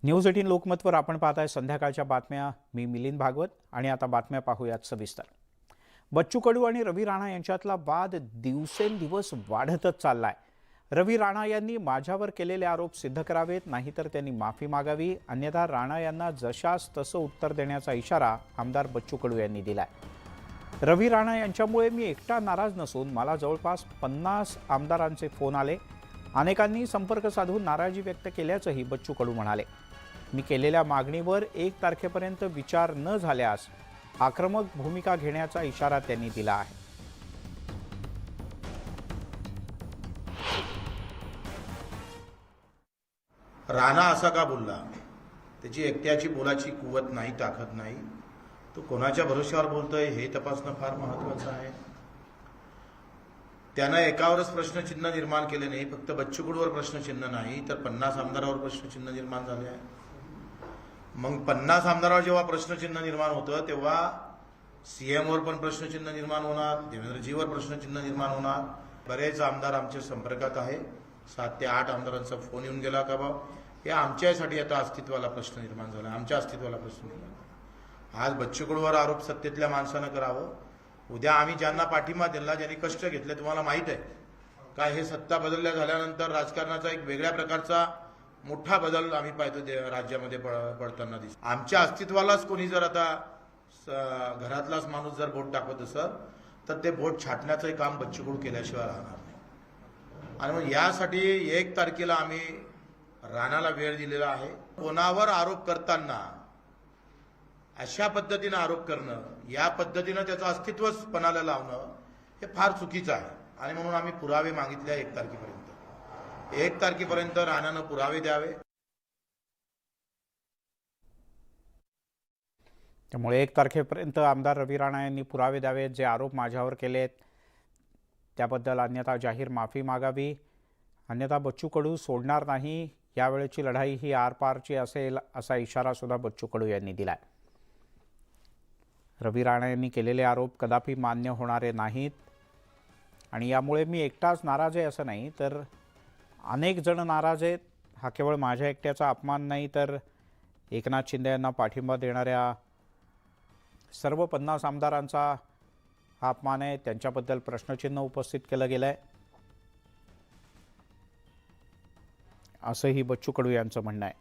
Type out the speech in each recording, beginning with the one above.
News 18 लोकमतवर आपण पाहताय संध्याकाळच्या बातम्या. मी मिलिंद भागवत आणि आता बातम्या पाहूयात सविस्तर. बच्चू कडू आणि रवी राणा यांच्यातला वाद दिवसेंदिवस वाढतच चाललाय. रवी राणा यांनी माझ्यावर केलेले आरोप सिद्ध करावेत, नाहीतर त्यांनी माफी मागावी, अन्यथा राणा यांना जशास तसं उत्तर देण्याचा इशारा आमदार बच्चू कडू यांनी दिलाय. रवी राणा यांच्यामुळे मी एकटा नाराज नसून मला जवळपास 50 आमदारांचे फोन आले. अनेकांनी संपर्क साधून नाराजी व्यक्त केल्याचंही बच्चू कडू म्हणाले. मी केलेल्या मागणीवर 1 तारखेपर्यंत विचार न झाल्यास आक्रमक भूमिका घेण्याचा इशारा त्यांनी दिला आहे. राणा असा का बोलला? त्याची एकट्याची बोलाची कुवत नाही, ताकद नाही. तो कोणाच्या भरोश्यावर बोलतोय हे तपासणं फार महत्वाचं आहे. त्यानं एकावरच प्रश्नचिन्ह निर्माण केले नाही, फक्त बच्चू कडूवर प्रश्नचिन्ह नाही तर 50 आमदारावर प्रश्नचिन्ह निर्माण झाले आहे. मग 50 आमदारावर जेव्हा प्रश्नचिन्ह निर्माण होतं तेव्हा सीएमवर पण प्रश्नचिन्ह निर्माण होणार, देवेंद्रजीवर प्रश्नचिन्ह निर्माण होणार. बरेच आमदार आमच्या संपर्कात आहे. 7 ते 8 आमदारांचा फोन येऊन गेला का बा हे आमच्यासाठी आता अस्तित्वाला प्रश्न निर्माण झाला, आमच्या अस्तित्वाला प्रश्न निर्माण झाला. आज बच्चू कडूवर आरोप सत्तेतल्या माणसानं करावं, उद्या आम्ही ज्यांना पाठिंबा दिला, ज्यांनी कष्ट घेतले, तुम्हाला माहित आहे काय हे सत्ता बदलल्या झाल्यानंतर राजकारणाचा एक वेगळ्या प्रकारचा मोठा बदल आम्ही पाहतो राज्यामध्ये पडताना दिसतो. आमच्या अस्तित्वालाच कोणी जर आता घरातलाच माणूस जर बोट टाकत असेल तर ते बोट छाटण्याचं काम बच्चू कडू केल्याशिवाय राहणार नाही. आणि मग यासाठी 1 तारखेला आम्ही राणाला वेळ दिलेला आहे. कोणावर आरोप करताना अशा पद्धतीनं आरोप करणं, या पद्धतीनं त्याचं अस्तित्वच पणाला लावणं हे फार चुकीचं आहे. आणि म्हणून आम्ही पुरावे मागितले 1 तारखेपर्यंत. 1 तारखेपर्यंत राणानं पुरावे द्यावे. त्यामुळे 1 तारखेपर्यंत आमदार रवी राणा यांनी पुरावे द्यावेत. जे आरोप माझ्यावर केलेत त्याबद्दल अन्यथा जाहीर माफी मागावी, अन्यथा बच्चू कडू सोडणार नाही. यावेळेची लढाई ही आरपारची असेल असा इशारा सुद्धा बच्चू कडू यांनी दिलाय. रवी राणा यांनी केलेले आरोप कदापि मान्य होणारे नाहीत आणि यामुळे मी एकटाच नाराज आहे असं नाही, तर अनेक जण नाराज आहेत. हा केवळ माझ्या एकट्याचा अपमान नाही, तर एकनाथ शिंदे यांना पाठिंबा देणाऱ्या सर्व 50 आमदारांचा हा अपमान आहे. त्यांच्याबद्दल प्रश्नचिन्ह उपस्थित केलं गेलं आहे असंही बच्चू कडू यांचं म्हणणं आहे.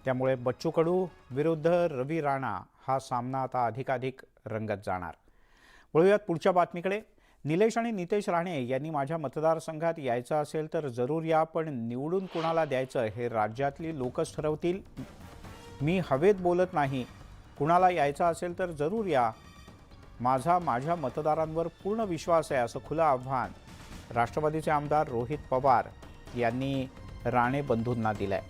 त्यामुळे बच्चू कडू विरुद्ध रवी राणा हा सामना आता अधिकाधिक रंगत जाणार. वळूयात पुढच्या बातमीकडे. निलेश आणि नितेश राणे यांनी माझ्या मतदारसंघात यायचं असेल तर जरूर या, पण निवडून कुणाला द्यायचं हे राज्यातली लोकच ठरवतील. मी हवेत बोलत नाही. कुणाला यायचं असेल तर जरूर या. माझ्या मतदारांवर पूर्ण विश्वास आहे असं खुलं आव्हान राष्ट्रवादीचे आमदार रोहित पवार यांनी राणे बंधूंना दिलंय.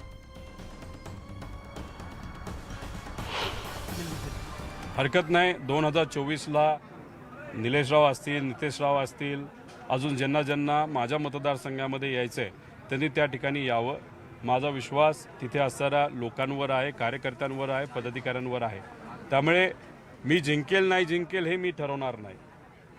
हरकत नाही. 2024ला निलेशराव असतील, नितेशराव असतील, अजून ज्यांना माझ्या मतदारसंघामध्ये यायचं आहे त्यांनी त्या ठिकाणी यावं. माझा विश्वास तिथे असणाऱ्या लोकांवर आहे, कार्यकर्त्यांवर आहे, पदाधिकाऱ्यांवर आहे. त्यामुळे मी जिंकेल नाही जिंकेल हे मी ठरवणार नाही,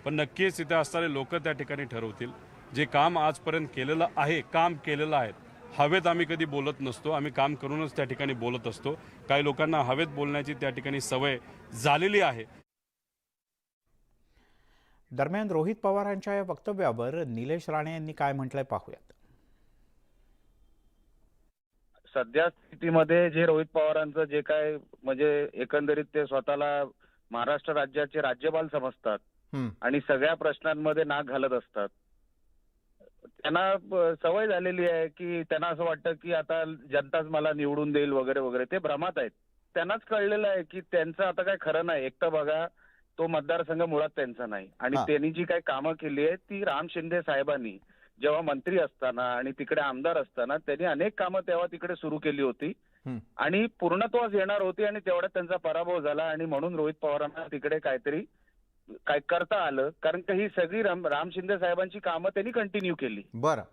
पण नक्कीच तिथे असणारे लोक त्या ठिकाणी ठरवतील. जे काम आजपर्यंत केलेलं आहे, काम केलेलं आहे. हवेत आम्ही कधी बोलत नसतो, आम्ही काम करूनच त्या ठिकाणी बोलत असतो. काही लोकांना हवेत बोलण्याची त्या ठिकाणी सवय झालेली आहे. दरम्यान रोहित पवारांच्या या वक्तव्यावर निलेश राणे यांनी काय म्हटलंय पाहूयात. सध्या स्थितीमध्ये जे रोहित पवारांचं जे काय म्हणजे एकंदरीत ते स्वतःला महाराष्ट्र राज्याचे राज्यपाल समजतात आणि सगळ्या प्रश्नांमध्ये नाक घालत असतात. त्यांना सवय झालेली आहे की त्यांना असं वाटतं की आता जनताच मला निवडून देईल वगैरे वगैरे. ते भ्रमात आहेत. त्यांनाच कळलेलं आहे की त्यांचं आता काय खरं नाही. एकटं बघा, तो मतदारसंघ मुळात त्यांचा नाही. आणि त्यांनी जी काही कामं केली आहेत ती राम शिंदे साहेबांनी जेव्हा मंत्री असताना आणि तिकडे आमदार असताना त्यांनी अनेक कामं तेव्हा तिकडे सुरू केली होती आणि पूर्णत्वास येणार होती आणि तेवढ्यात त्यांचा पराभव झाला. आणि म्हणून रोहित पवारांना तिकडे काहीतरी काय करता आलं, कारण की ही सगळी राम शिंदे साहेबांची कामं त्यांनी कंटिन्यू केली. बरं,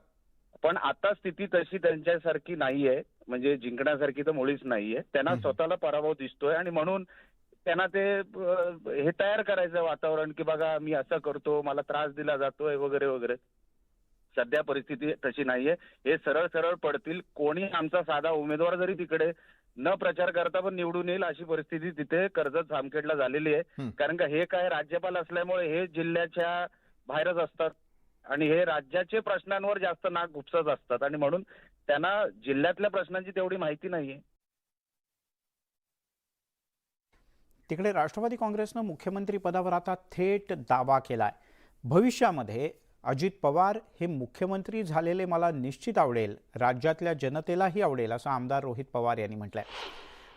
पण आता स्थिती तशी त्यांच्यासारखी नाहीये, म्हणजे जिंकण्यासारखी तर मुळीच नाहीये. त्यांना स्वतःला पराभव दिसतोय आणि म्हणून त्यांना ते हे तयार करायचं वातावरण की बघा मी असं करतो, मला त्रास दिला जातोय वगैरे वगैरे. सध्या परिस्थिती तशी नाहीये. हे सरळ सरळ पडतील. कोणी आमचा साधा उमेदवार जरी तिकडे न प्रचार करता पण निवडून येईल अशी परिस्थिती तिथे कर्जत जामखेडला झालेली आहे. कारण का हे काय राज्यपाल असल्यामुळे हे जिल्ह्याच्या बाहेरच असतात आणि हे राज्याचे प्रश्नांवर जास्त नाक घुपसत असतात आणि म्हणून त्यांना जिल्ह्यातल्या प्रश्नांची तेवढी माहिती नाहीये. तिकडे राष्ट्रवादी काँग्रेसनं मुख्यमंत्री पदावर आता थेट दावा केलाय. भविष्यामध्ये अजित पवार हे मुख्यमंत्री झालेले मला निश्चित आवडेल, राज्यातल्या जनतेलाही आवडेल असं आमदार रोहित पवार यांनी म्हटलंय.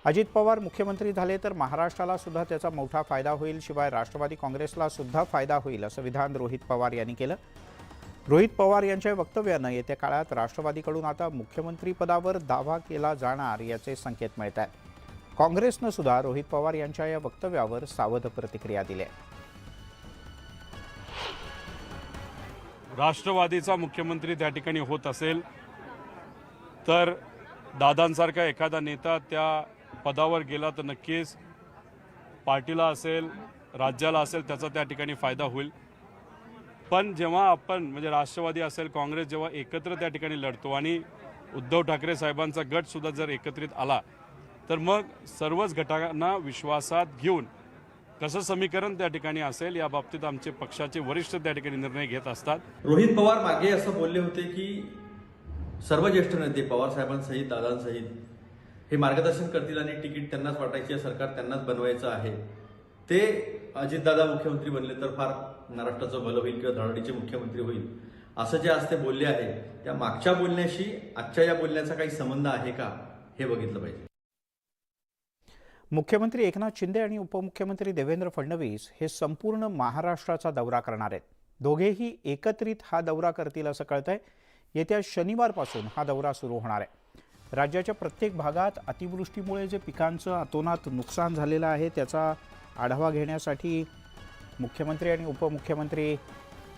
अजित पवार मुख्यमंत्री झाले तर महाराष्ट्राला सुद्धा त्याचा मोठा फायदा होईल, शिवाय राष्ट्रवादी काँग्रेसला सुद्धा फायदा होईल असं विधान रोहित पवार यांनी केलं. रोहित पवार यांच्या वक्तव्यानं येत्या काळात राष्ट्रवादीकडून आता मुख्यमंत्री पदावर दावा केला जाणार याचे संकेत मिळत आहेत. काँग्रेसनं सुद्धा रोहित पवार यांच्या या वक्तव्यावर सावध प्रतिक्रिया दिली आहे. राष्ट्रवादीचा मुख्यमंत्री त्या ठिकाणी होत असेल तर दादांसारखा एखादा नेता त्या पदावर गेला तर नक्कीच पार्टीला असेल, राज्याला असेल त्याचा त्या ठिकाणी फायदा होईल. पण जेव्हा आपण म्हणजे राष्ट्रवादी असेल, काँग्रेस जेव्हा एकत्र त्या ठिकाणी लढतो आणि उद्धव ठाकरे साहेबांचा गटसुद्धा जर एकत्रित आला तर मग सर्वच घटकांना विश्वासात घेऊन कसं समीकरण त्या ठिकाणी असेल या बाबतीत आमचे पक्षाचे वरिष्ठ त्या ठिकाणी निर्णय घेत असतात. रोहित पवार मागे असं बोलले होते की सर्व ज्येष्ठ नेते पवार साहेबांसहित दादांसहित हे मार्गदर्शन करतील आणि तिकीट त्यांनाच वाटायची आहे, सरकार त्यांनाच बनवायचं आहे. ते अजितदादा मुख्यमंत्री बनले तर फार महाराष्ट्राचं भलं होईल किंवा धडाडीचे मुख्यमंत्री होईल असं जे आज ते बोलले आहे त्या मागच्या बोलण्याशी आजच्या या बोलण्याचा काही संबंध आहे का हे बघितलं पाहिजे. मुख्यमंत्री एकनाथ शिंदे आणि उपमुख्यमंत्री देवेंद्र फडणवीस हे संपूर्ण महाराष्ट्राचा दौरा करणार आहेत. दोघेही एकत्रित हा दौरा करतील असं कळतंय. येत्या शनिवारपासून हा दौरा सुरू होणार आहे. राज्याच्या प्रत्येक भागात अतिवृष्टीमुळे जे पिकांचं अतोनात नुकसान झालेलं आहे त्याचा आढावा घेण्यासाठी मुख्यमंत्री आणि उपमुख्यमंत्री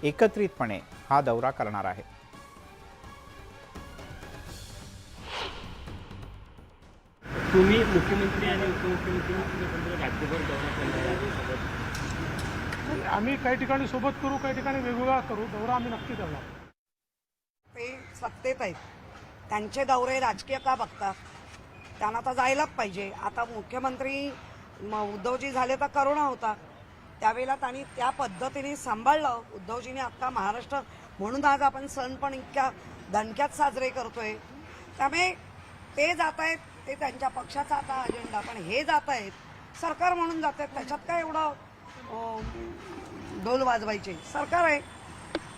एकत्रितपणे हा दौरा करणार आहे. तुम्ही मुख्यमंत्री आणि उपमुख्यमंत्री राज्यभर दौरा करणार. आम्ही काही ठिकाणी सोबत करू, काही ठिकाणी वेगवेगळा करू. दौरा आम्ही नक्की करणार. ते सत्तेत आहेत, त्यांचे दौरे राजकीय का बघतात? त्यांना तर जायलाच पाहिजे. आता मुख्यमंत्री उद्धवजी झाले तर करोना होता, त्यावेळेला त्यांनी त्या पद्धतीने सांभाळलं. उद्धवजीने आता महाराष्ट्र म्हणून आज आपण सण पण इतक्या दणक्यात साजरे करतोय. त्यामुळे ते जात आहेत, ते त्यांच्या पक्षाचा आता अजेंडा, पण हे जात आहेत सरकार म्हणून जात आहेत. त्याच्यात काय एवढं ढोल वाजवायचे? सरकार आहे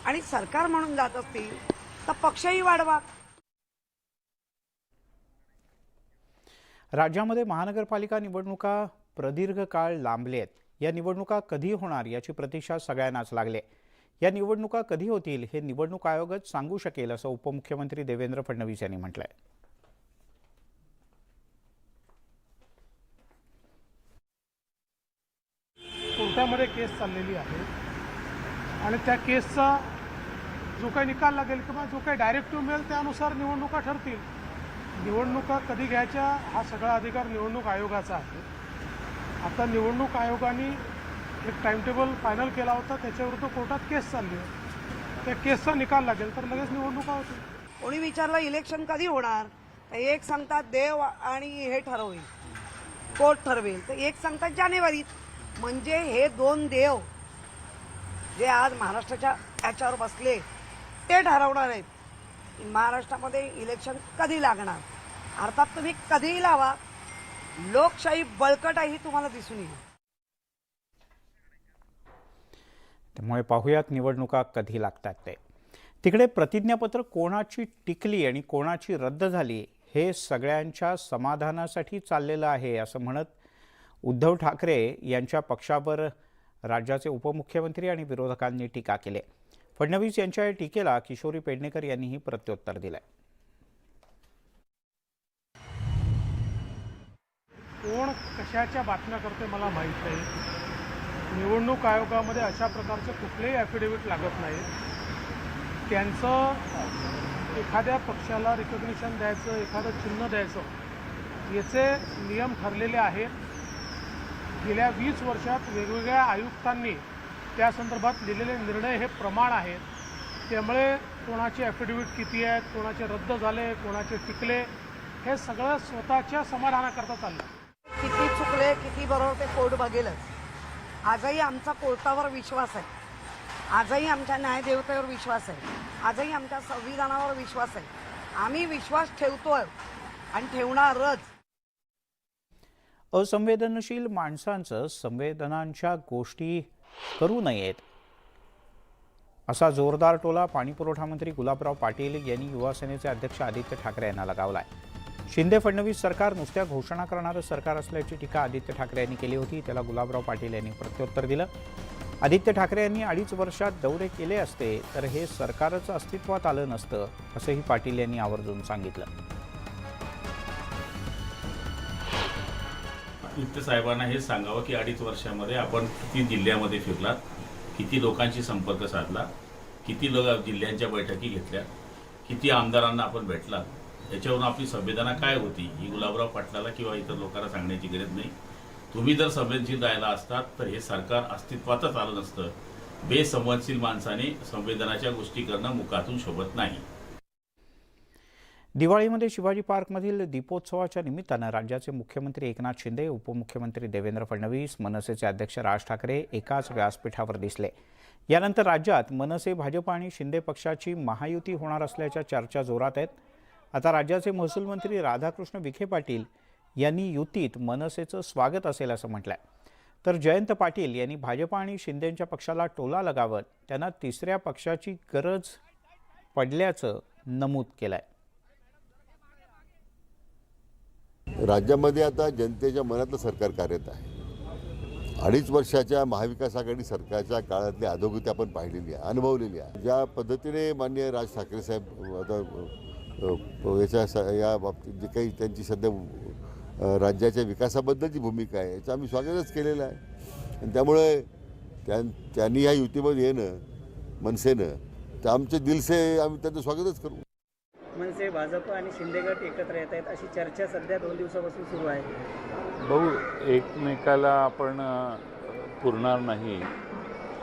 आणि सरकार म्हणून जात असतील तर पक्षही वाढवा. राज्यामध्ये महानगरपालिका निवडणुका प्रदीर्घ काळ लांबले आहेत. या निवडणुका कधी होणार याची प्रतीक्षा सगळ्यांनाच लागली आहे. या निवडणुका कधी होतील हे निवडणूक आयोगच सांगू शकेल असं उपमुख्यमंत्री देवेंद्र फडणवीस यांनी म्हटलंय. कोर्टामध्ये केस चाललेली आहे आणि त्या केसचा जो काही निकाल लागेल किंवा जो काही डायरेक्टिव्ह मिळेल त्यानुसार निवडणुका ठरतील. निवडणुका कधी घ्यायच्या हा सगळा अधिकार निवडणूक आयोगाचा आहे. आता निवडणूक आयोगाने एक टाइमटेबल फायनल केला होता, त्याच्याविरुद्ध कोर्टात केस चालली आहे. त्या केसचा निकाल लागेल तर लगेच निवडणुका होतील. कोणी विचारलं इलेक्शन कधी होणार, तर एक सांगतात देव आणि हे ठरवेल, कोर्ट ठरवेल, तर एक सांगतात जानेवारीत. म्हणजे हे दोन देव जे आज महाराष्ट्राच्या याच्यावर बसले ते ठरवणार आहेत महाराष्ट्रामध्ये इलेक्शन कधी लागणार. अर्थात तुम्ही कधीही लावा, लोकशाही बळकटही तुम्हाला दिसून येईल. त्यामुळे पाहूयात निवडणुका कधी लागतात ते. तिकडे प्रतिज्ञापत्र कोणाची टिकली आणि कोणाची रद्द झाली हे सगळ्यांच्या समाधानासाठी चाललेलं आहे असं म्हणत उद्धव ठाकरे यांच्या पक्षावर राज्याचे उपमुख्यमंत्री आणि विरोधकांनी टीका केली. फडणवीस यांच्या या टीकेला किशोरी पेडणेकर यांनीही प्रत्युत्तर दिलंय. कोण कशाच्या बातम्या करते मला माहीत नाही. निवडणूक आयोगामध्ये अशा प्रकारचे कुठलेही ॲफिडेव्हिट लागत नाही. त्यांचं एखाद्या पक्षाला रिकग्निशन द्यायचं, एखादं चिन्ह द्यायचं याचे नियम ठरलेले आहेत गेल्या 20 वर्षात वेगवेगळ्या आयुक्तांनी त्या संदर्भात लिहिलेले निर्णय हे प्रमाण आहेत. त्यामुळे कोणाचे ॲफिडेव्हिट किती आहेत, कोणाचे रद्द झाले, कोणाचे टिकले, हे सगळं स्वतःच्या समाधानाकरता चाललं. किती चुकले किती बरोबर ते कोर्ट बघेलच. आजही आमचा कोर्टावर विश्वास आहे, आजही आमच्या न्यायदेवतेवर विश्वास आहे, आजही आमच्या संविधानावर विश्वास आहे. आम्ही विश्वास ठेवतोय आणि ठेवणारच. असंवेदनशील माणसांचं संवेदनांच्या गोष्टी करू नयेत असा जोरदार टोला पाणीपुरवठा मंत्री गुलाबराव पाटील यांनी युवासेनेचे अध्यक्ष आदित्य ठाकरे यांना लगावलाय. शिंदे फडणवीस सरकार नुसत्या घोषणा करणारं सरकार असल्याची टीका आदित्य ठाकरे यांनी केली होती. त्याला गुलाबराव पाटील यांनी प्रत्युत्तर दिलं. आदित्य ठाकरे यांनी 2.5 वर्षात दौरे केले असते तर हे सरकारच अस्तित्वात आलं नसतं असंही पाटील यांनी आवर्जून सांगितलं. आदित्य साहेबांना हे सांगावं की 2.5 वर्षामध्ये आपण किती जिल्ह्यामध्ये फिरलात, किती लोकांशी संपर्क साधला, किती जिल्ह्यांच्या बैठकी घेतल्या, किती आमदारांना आपण भेटलात, याच्यावरून आपली संवेदना काय होती ही गुलाबराव पाटलाला किंवा इतर लोकांना सांगण्याची गरज नाही. तुम्ही जर संवेदनशील राहिला असतात तर हे सरकार अस्तित्वातच आलं नसतं. बेसंवेदनशील माणसाने संवेदनाच्या गोष्टी करणं मुखातून शोभत नाही. दिवाळीमध्ये शिवाजी पार्कमधील दीपोत्सवाच्या निमित्तानं राज्याचे मुख्यमंत्री एकनाथ शिंदे, उपमुख्यमंत्री देवेंद्र फडणवीस, मनसेचे अध्यक्ष राज ठाकरे एकाच व्यासपीठावर दिसले. यानंतर राज्यात मनसे, भाजप आणि शिंदे पक्षाची महायुती होणार असल्याच्या चर्चा जोरात आहेत. आता राज्याचे महसूल मंत्री राधाकृष्ण विखे पाटील यांनी युतीत मनसेचं स्वागत असेल असं म्हटलंय. तर जयंत पाटील यांनी भाजप आणि शिंदेच्या पक्षाला टोला लगावत त्यांना तिसऱ्या पक्षाची गरज पडल्याचं नमूद केलंय. राज्यामध्ये आता जनतेच्या मनातलं सरकार कार्यरत आहे. 2.5 वर्षाच्या महाविकास आघाडी सरकारच्या काळातली अधोगती आपण पाहिलेली आहे, अनुभवलेली आहे. ज्या पद्धतीने माननीय राज ठाकरे साहेब आता या बाबतीत जे काही त्यांची सध्या राज्याच्या विकासाबद्दलची भूमिका आहे याचं आम्ही स्वागतच केलेलं आहे. आणि त्यामुळे त्यांनी या युतीमध्ये येणं मनसेनं तर आमचे दिलसे आम्ही त्यांचं स्वागतच करू. मनसे, भाजप आणि शिंदे गट एकत्र येत आहेत अशी चर्चा सध्या 2 दिवसापासून सुरू आहे. भाऊ, एकमेकाला आपण पुरणार नाही,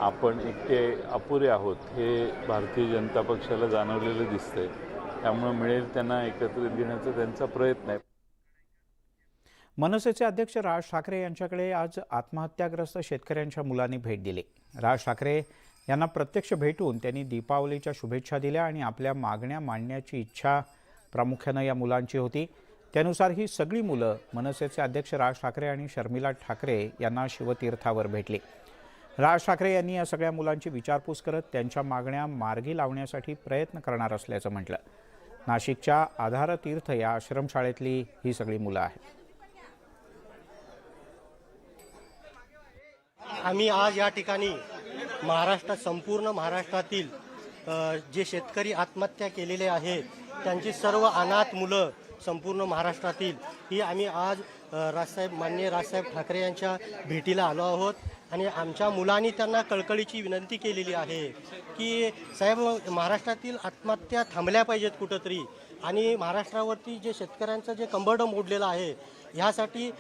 आपण एकटे अपुरे आहोत हे भारतीय जनता पक्षाला जाणवलेलं दिसतंय. त्यामुळे मिळेल त्यांना एकत्रित घेण्याचा त्यांचा प्रयत्न आहे. मनसेचे अध्यक्ष राज ठाकरे यांच्याकडे आज आत्महत्याग्रस्त शेतकऱ्यांच्या मुलांनी भेट दिली. राज ठाकरे यांना प्रत्यक्ष भेटून त्यांनी दीपावलीच्या शुभेच्छा दिल्या आणि आपल्या मागण्या मांडण्याची इच्छा प्रामुख्यानं या मुलांची होती. त्यानुसार ही सगळी मुलं मनसेचे अध्यक्ष राज ठाकरे आणि शर्मिला ठाकरे यांना शिवतीर्थावर भेटली. राज ठाकरे यांनी या सगळ्या मुलांची विचारपूस करत त्यांच्या मागण्या मार्गी लावण्यासाठी प्रयत्न करणार असल्याचं म्हटलं. नाशिकच्या आधारतीर्थ या आश्रमशाळेतली ही सगळी मुलं आहेत. आम्ही आज या ठिकाणी महाराष्ट्रात, संपूर्ण महाराष्ट्रातील जे शेतकरी आत्महत्या केलेले आहेत त्यांची सर्व अनाथ मुलं संपूर्ण महाराष्ट्रातील ही आम्ही आज माननीय राजसाहेब ठाकरे यांच्या भेटीला आलो आहोत. आणि आमच्या मुलांनी त्यांना कळकळीची विनंती केलेली आहे की साहेब, महाराष्ट्रातील आत्महत्या थांबल्या पाहिजेत कुठंतरी, आणि महाराष्ट्रावरती जे शेतकऱ्यांचं जे कंबरडं मोडलेलं आहे ह्यासाठी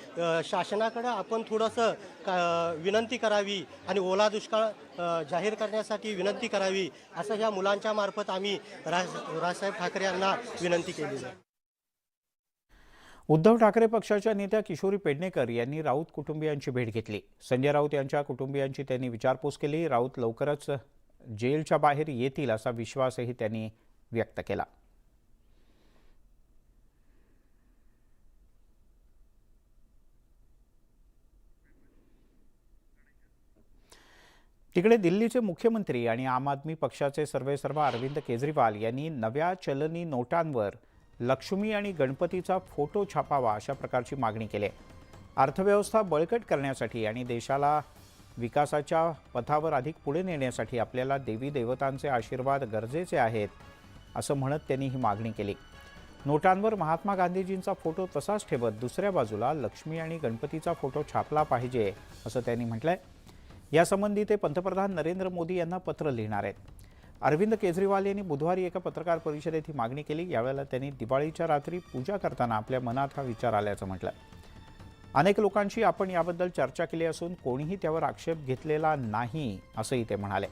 शासनाकडे आपण थोडंसं विनंती करावी आणि ओला दुष्काळ जाहीर करण्यासाठी विनंती करावी असं ह्या मुलांच्या मार्फत आम्ही राजसाहेब ठाकरे यांना विनंती केली आहे. उद्धव ठाकरे पक्षाच्या नेत्या किशोरी पेडणेकर यांनी राऊत कुटुंबियांची भेट घेतली. संजय राऊत यांच्या कुटुंबियांची त्यांनी विचारपूस केली. राऊत लवकरच जेलच्या बाहेर येतील असा विश्वासही त्यांनी व्यक्त केला. तिकडे दिल्लीचे मुख्यमंत्री आणि आम आदमी पक्षाचे सर्वेसर्वा अरविंद केजरीवाल यांनी नव्या चलनी नोटांवर लक्ष्मी आणि गणपतीचा फोटो छापावा अशा प्रकारची मागणी केली आहे. अर्थव्यवस्था बळकट करण्यासाठी आणि देशाला विकासाच्या पथावर अधिक पुढे नेण्यासाठी आपल्याला देवी देवतांचे आशीर्वाद गरजेचे आहेत असं म्हणत त्यांनी ही मागणी केली. नोटांवर महात्मा गांधीजींचा फोटो तसाच ठेवत दुसऱ्या बाजूला लक्ष्मी आणि गणपतीचा फोटो छापला पाहिजे असं त्यांनी म्हटलंय. यासंबंधी ते पंतप्रधान नरेंद्र मोदी यांना पत्र लिहिणार आहेत. अरविंद केजरीवाल यांनी बुधवारी एका पत्रकार परिषदेत ही मागणी केली. यावेळेला त्यांनी दिवाळीच्या रात्री पूजा करताना आपल्या मनात हा विचार आल्याचं म्हटलं. अनेक लोकांशी आपण याबद्दल चर्चा केली असून कोणीही त्यावर आक्षेप घेतलेला नाही असंही ते म्हणाले.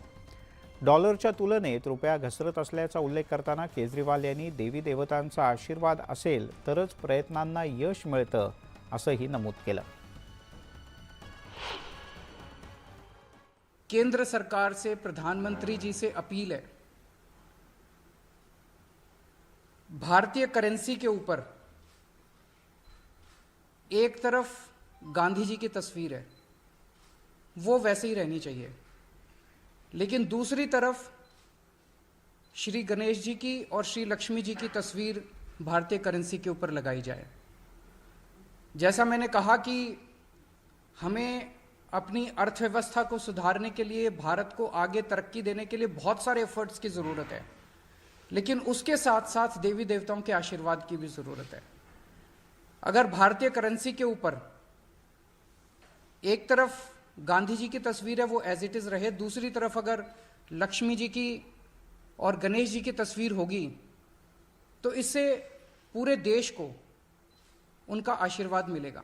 डॉलरच्या तुलनेत रुपया घसरत असल्याचा उल्लेख करताना केजरीवाल यांनी देवी देवतांचा आशीर्वाद असेल तरच प्रयत्नांना यश मिळतं असंही नमूद केलं. केंद्र सरकार से प्रधानमंत्री जी से अपील है, भारतीय करेंसी के ऊपर एक तरफ गांधी जी की तस्वीर है, वो वैसे ही रहनी चाहिए, लेकिन दूसरी तरफ श्री गणेश जी की और श्री लक्ष्मी जी की तस्वीर भारतीय करेंसी के ऊपर लगाई जाए. जैसा मैंने कहा कि हमें अपनी अर्थव्यवस्था को सुधारने के लिए, भारत को आगे तरक्की देने के लिए बहुत सारे एफर्ट्स की ज़रूरत है, लेकिन उसके साथ साथ देवी देवताओं के आशीर्वाद की भी ज़रूरत है. अगर भारतीय करेंसी के ऊपर एक तरफ गांधी जी की तस्वीर है वो एज इट इज़ रहे, दूसरी तरफ अगर लक्ष्मी जी की और गणेश जी की तस्वीर होगी, तो इससे पूरे देश को उनका आशीर्वाद मिलेगा.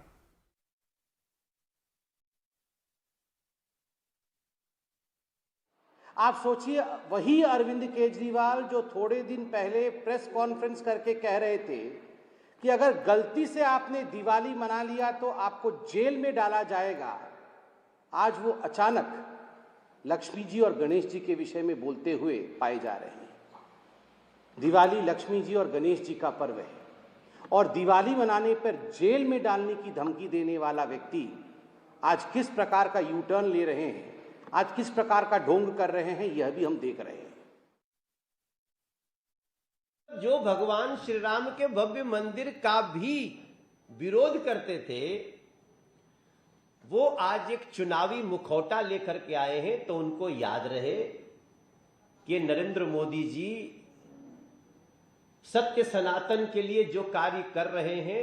आप सोचिए, वही अरविंद केजरीवाल जो थोड़े दिन पहले प्रेस कॉन्फ्रेंस करके कह रहे थे कि अगर गलती से आपने दिवाली मना लिया तो आपको जेल में डाला जाएगा, आज वो अचानक लक्ष्मी जी और गणेश जी के विषय में बोलते हुए पाए जा रहे हैं. दिवाली लक्ष्मी जी और गणेश जी का पर्व है और दिवाली मनाने पर जेल में डालने की धमकी देने वाला व्यक्ति आज किस प्रकार का यू टर्न ले रहे हैं, आज किस प्रकार का ढोंग कर रहे हैं, यह भी हम देख रहे हैं. जो भगवान श्री राम के भव्य मंदिर का भी विरोध करते थे, वो आज एक चुनावी मुखौटा लेकर के आए हैं, तो उनको याद रहे कि नरेंद्र मोदी जी सत्य सनातन के लिए जो कार्य कर रहे हैं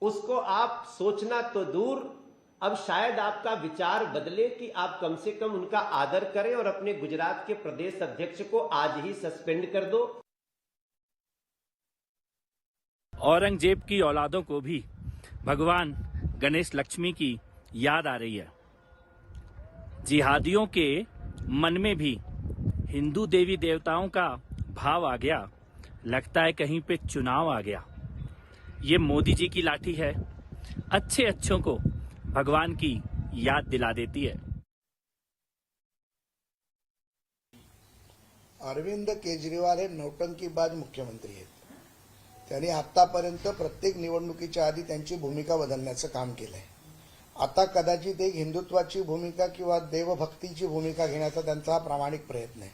उसको आप सोचना तो दूर, अब शायद आपका विचार बदले कि आप कम से कम उनका आदर करें और अपने गुजरात के प्रदेश अध्यक्ष को आज ही सस्पेंड कर दो. औरंगजेब की औलादों को भी भगवान गणेश लक्ष्मी की याद आ रही है. जिहादियों के मन में भी हिंदू देवी देवताओं का भाव आ गया, लगता है कहीं पे चुनाव आ गया. ये मोदी जी की लाठी है, अच्छे अच्छों को भगवान की याद दिला देती है. अरविंद केजरीवाल हे नौटंकीबाज मुख्यमंत्री आहेत. त्यांनी आतापर्यंत प्रत्येक निवडणुकीच्या आधी त्यांची भूमिका बदलण्याचं काम केलंय. आता कदाचित एक हिंदुत्वाची भूमिका किंवा देवभक्तीची भूमिका घेण्याचा त्यांचा हा प्रामाणिक प्रयत्न आहे.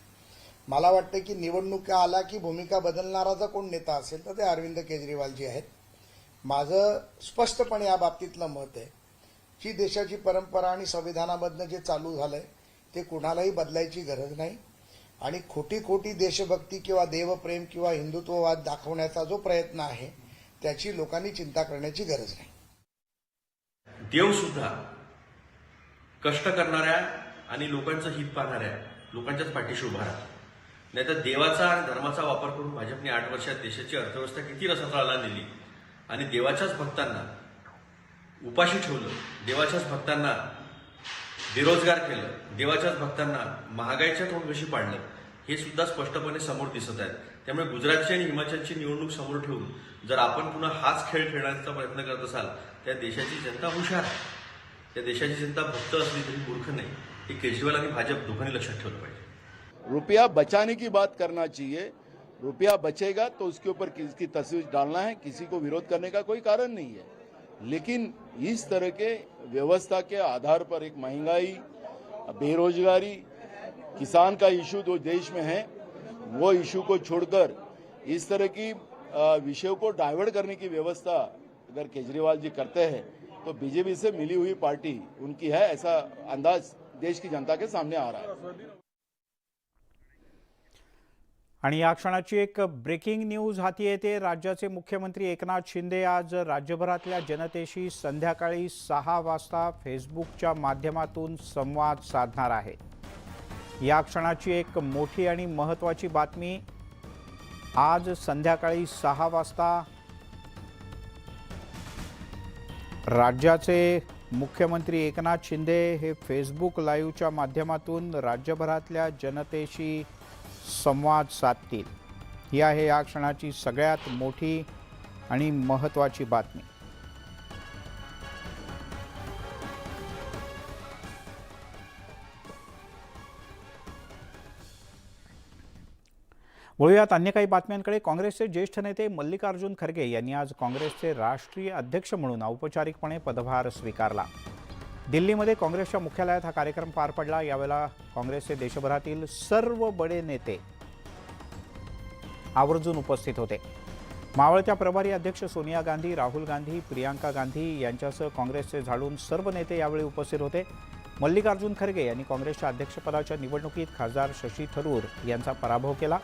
मला वाटतं की निवडणुका आला की भूमिका बदलणारा जर कोण नेता असेल तर ते अरविंद केजरीवालजी आहेत. माझं स्पष्टपणे या बाबतीतलं मत आहे की देशाची परंपरा आणि संविधानामधनं जे चालू झालंय ते कुणालाही बदलायची गरज नाही आणि खोटी खोटी देशभक्ती किंवा देवप्रेम किंवा हिंदुत्ववाद दाखवण्याचा जो प्रयत्न आहे त्याची लोकांनी चिंता करण्याची गरज नाही. देव सुद्धा कष्ट करणाऱ्या आणि लोकांचं हित पाहणाऱ्या लोकांच्याच पाठीशी उभा राहतो. नाहीतर देवाचा आणि धर्माचा वापर करून भाजपने 8 वर्षात देशाची अर्थव्यवस्था किती रसातळाला नेली आणि देवाच्याच भक्तांना उपाशी ठेवलं, देवाच्याच भक्तांना बेरोजगार केलं, देवाच्याच भक्तांना महागाईच्या तोंडघशी पाडलं, हे सुद्धा स्पष्टपणे समोर दिसत आहे. त्यामुळे गुजरातची आणि हिमाचलची निवडणूक समोर ठेवून जर आपण पुन्हा हाच खेळ खेळण्याचा प्रयत्न करत असाल त्या देशाची जनता हुशार आहे. त्या देशाची जनता भक्त असली तरी मूर्ख नाही. हे केजरीवाल आणि भाजप दोघांनी लक्षात ठेवलं पाहिजे. रुपया बचाने की बात करना चाहिए. रुपया बचेगा तो उसके ऊपर किसकी तस्वीर डालना है, किसी को विरोध करने का कोई कारण नहीं है. लेकिन इस तरह के व्यवस्था के आधार पर एक महंगाई, बेरोजगारी, किसान का इशू जो देश में है वो इशू को छोड़कर इस तरह की विषयों को डाइवर्ट करने की व्यवस्था अगर केजरीवाल जी करते हैं तो बीजेपी से मिली हुई पार्टी उनकी है, ऐसा अंदाज देश की जनता के सामने आ रहा है. आणि या क्षणाची एक ब्रेकिंग न्यूज हाती येते. राज्याचे मुख्यमंत्री एकनाथ शिंदे आज राज्यभरातल्या जनतेशी संध्याकाळी 6 वाजता फेसबुकच्या माध्यमातून संवाद साधणार आहे. या क्षणाची एक मोठी आणि महत्त्वाची बातमी. आज संध्याकाळी 6 वाजता राज्याचे मुख्यमंत्री एकनाथ शिंदे हे फेसबुक लाईव्हच्या माध्यमातून राज्यभरातल्या जनतेशी संवाद साधतील. ही आहे या क्षणाची सगळ्यात मोठी आणि महत्त्वाची बातमी. वळूयात अन्य काही बातम्यांकडे. काँग्रेसचे ज्येष्ठ नेते मल्लिकार्जुन खरगे यांनी आज काँग्रेसचे राष्ट्रीय अध्यक्ष म्हणून औपचारिकपणे पदभार स्वीकारला. दिल्लीमध्ये काँग्रेसच्या मुख्यालयात हा कार्यक्रम पार पडला. यावेळेला काँग्रेसचे देशभरातील सर्व बडे नेते आवर्जून उपस्थित होते. मावळत्या प्रभारी अध्यक्ष सोनिया गांधी, राहुल गांधी, प्रियांका गांधी यांच्यासह काँग्रेसचे झाडून सर्व नेते यावेळी उपस्थित होते. मल्लिकार्जुन खरगे यांनी काँग्रेसच्या अध्यक्षपदाच्या निवडणुकीत खासदार शशी थरूर यांचा पराभव केला.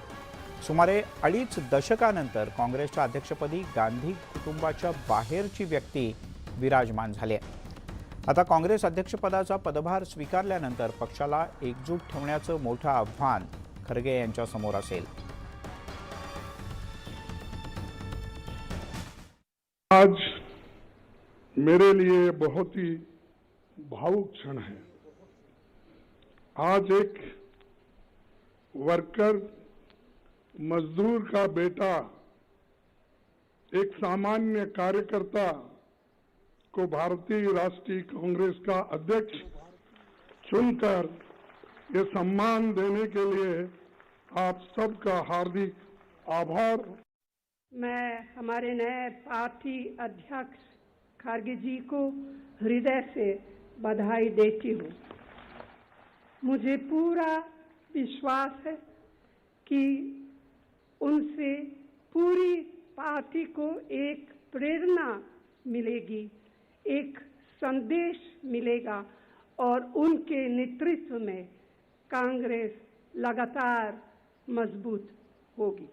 सुमारे 2.5 दशकानंतर काँग्रेसच्या अध्यक्षपदी गांधी कुटुंबाच्या बाहेरची व्यक्ती विराजमान झाली आहे. आता काँग्रेस अध्यक्षपदाचा पदभार स्वीकारल्यानंतर पक्षाला एकजूट ठेवण्याचं मोठं आव्हान खरगे यांच्यासमोर असेल. आज मेरे लिए बहुत ही भावुक क्षण है. आज एक वर्कर, मजदूर का बेटा, एक सामान्य कार्यकर्ता को भारतीय राष्ट्रीय कांग्रेस का अध्यक्ष चुनकर ये सम्मान देने के लिए आप सबका हार्दिक आभार. मैं हमारे नए पार्टी अध्यक्ष खरगे जी को हृदय से बधाई देती हूँ. मुझे पूरा विश्वास है कि उनसे पूरी पार्टी को एक प्रेरणा मिलेगी, एक संदेश मिलेगा और उनके नेतृत्व में कांग्रेस लगातार मजबूत होगी.